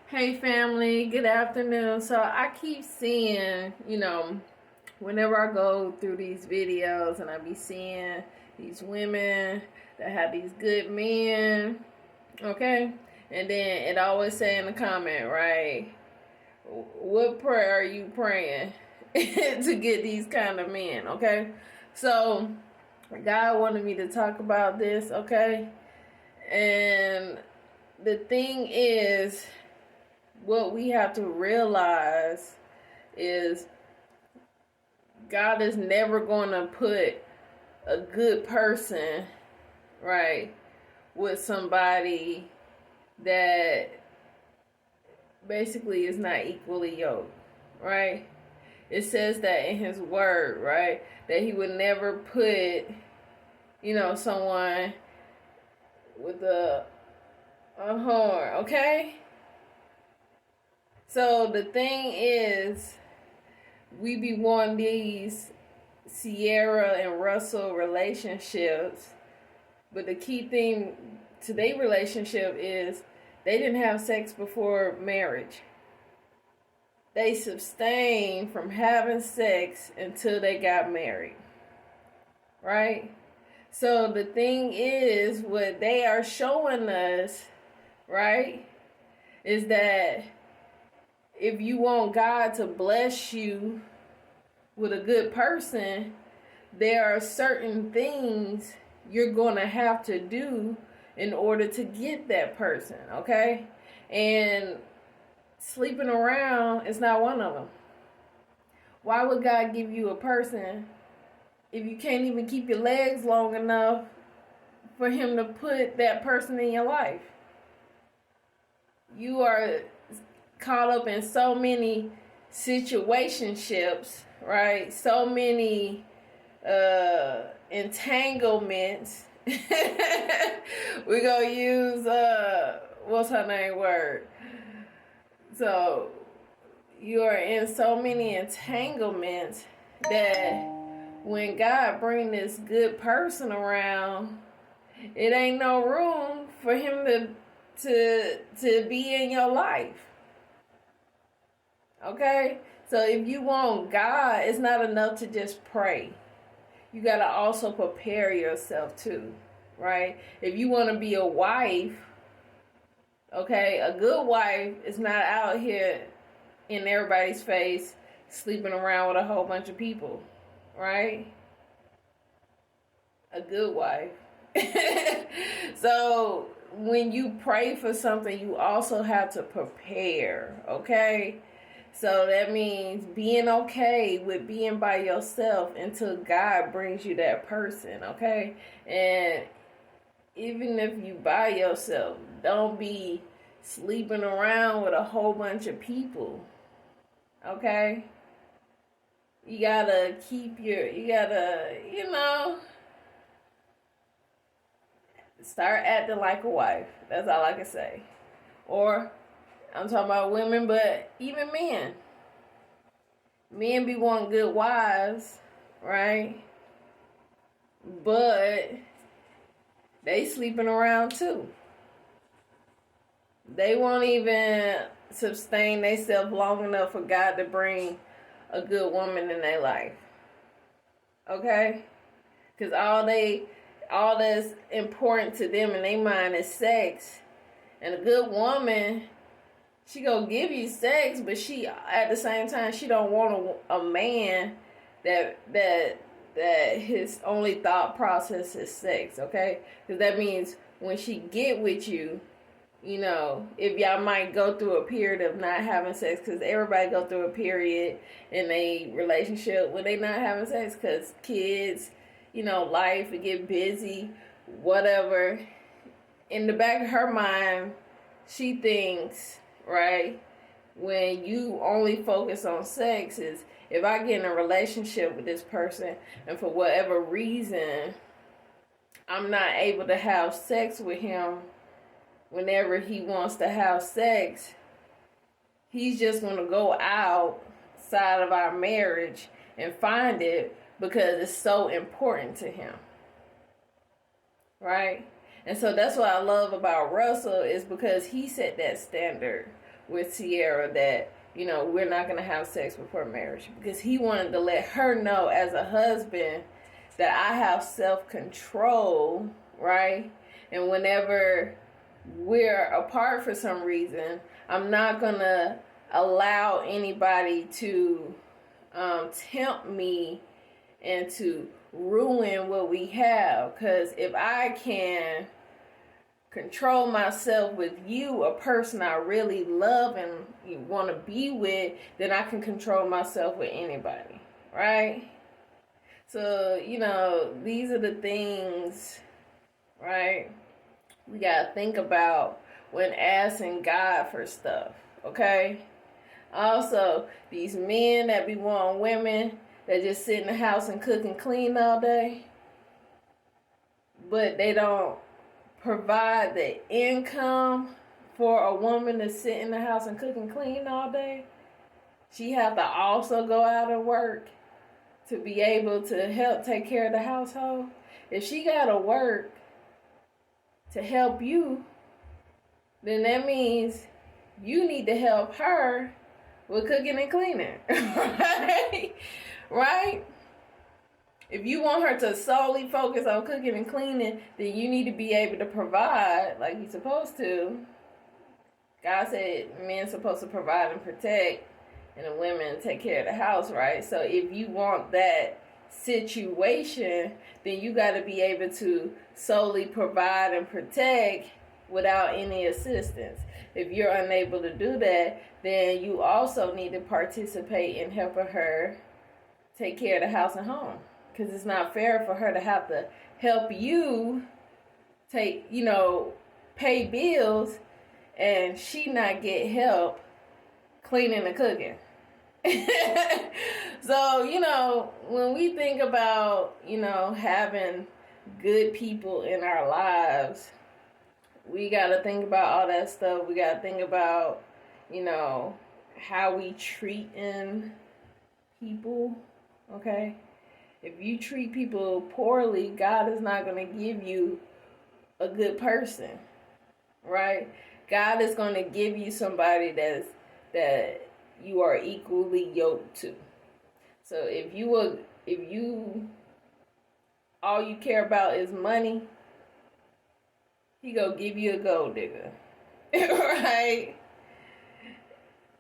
Hey family, good afternoon. So I keep seeing, whenever I go through these videos and I be seeing these women that have these good men, okay? And then it always say in the comment, right? What prayer are you praying to get these kind of men, okay? So God wanted me to talk about this, okay? And the thing is, what we have to realize is God is never going to put a good person, right, with somebody that basically is not equally yoked, right? It says that in his word, right, that he would never put, someone with a horn, okay? So the thing is, we be wanting these Sierra and Russell relationships, but the key thing to their relationship is they didn't have sex before marriage. They abstained from having sex until they got married, right? So the thing is, what they are showing us, right, is that if you want God to bless you with a good person, there are certain things you're going to have to do in order to get that person, okay? And sleeping around is not one of them. Why would God give you a person if you can't even keep your legs long enough for him to put that person in your life? You are caught up in so many situationships, right? So many entanglements. We're gonna use what's her name word. So you are in so many entanglements that when God bring this good person around, it ain't no room for him to be in your life. Okay? So if you want God, it's not enough to just pray. You got to also prepare yourself too, right? If you want to be a wife, okay, a good wife is not out here in everybody's face sleeping around with a whole bunch of people, right? A good wife. So when you pray for something, you also have to prepare, okay? So that means being okay with being by yourself until God brings you that person, okay? And even if you by yourself, don't be sleeping around with a whole bunch of people, okay? You gotta start acting like a wife. That's all I can say. Or, I'm talking about women, but even men. Men be wanting good wives, right? But they sleeping around too. They won't even sustain themselves long enough for God to bring a good woman in their life. Okay? Because all that's important to them in their mind is sex. And a good woman, she gonna give you sex, but she at the same time she don't want a man that his only thought process is sex, okay? Because that means when she get with you, if y'all might go through a period of not having sex, because everybody go through a period in a relationship when they not having sex, because kids, life, it get busy, whatever. In the back of her mind, she thinks, right, when you only focus on sex is, if I get in a relationship with this person and for whatever reason I'm not able to have sex with him whenever he wants to have sex, he's just going to go outside of our marriage and find it because it's so important to him, right? And so that's what I love about Russell, is because he set that standard with Sierra that, you know, we're not going to have sex before marriage, because he wanted to let her know as a husband that I have self-control, right? And whenever we're apart for some reason, I'm not going to allow anybody to tempt me and to ruin what we have. Because if I can control myself with you, a person I really love and want to be with, then I can control myself with anybody, right? So, you know, these are the things, right, we got to think about when asking God for stuff, okay? Also, these men that be wanting women that just sit in the house and cook and clean all day, but they don't provide the income for a woman to sit in the house and cook and clean all day. She have to also go out and work to be able to help take care of the household. If she got to work to help you, then that means you need to help her with cooking and cleaning. Right? Right? If you want her to solely focus on cooking and cleaning, then you need to be able to provide like you're supposed to. God said men's supposed to provide and protect, and the women take care of the house, right? So if you want that situation, then you got to be able to solely provide and protect without any assistance. If you're unable to do that, then you also need to participate in helping her take care of the house and home. Because it's not fair for her to have to help you take, you know, pay bills, and she not get help cleaning and cooking. So, you know, when we think about, you know, having good people in our lives, we got to think about all that stuff. We got to think about, you know, how we treating people, okay? If you treat people poorly, God is not going to give you a good person, right? God is going to give you somebody that you are equally yoked to. So if you all you care about is money, he gonna give you a gold digger. Right?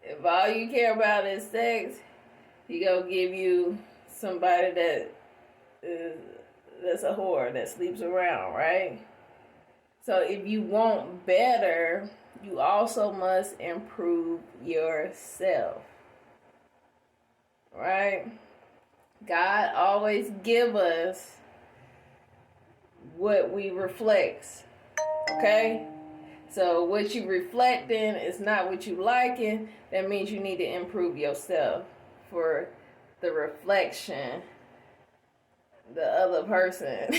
If all you care about is sex, he gonna give you somebody that's a whore that sleeps around, right? So if you want better, you also must improve yourself, right? God always give us what we reflect, okay? So what you reflecting is not what you liking. That means you need to improve yourself for the reflection, the other person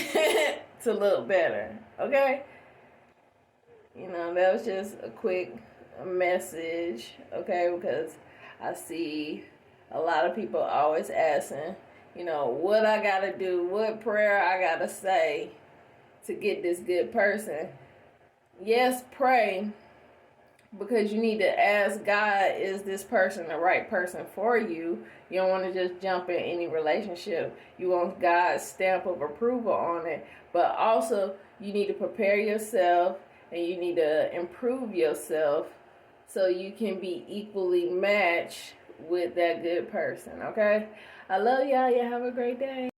to look better, okay? You know, that was just a quick message, okay? Because I see a lot of people always asking, you know, what I got to do, what prayer I got to say to get this good person. Yes, pray, because you need to ask God, is this person the right person for you? You don't want to just jump in any relationship. You want God's stamp of approval on it. But also, you need to prepare yourself, and you need to improve yourself so you can be equally matched with that good person, okay? I love y'all. Y'all have a great day.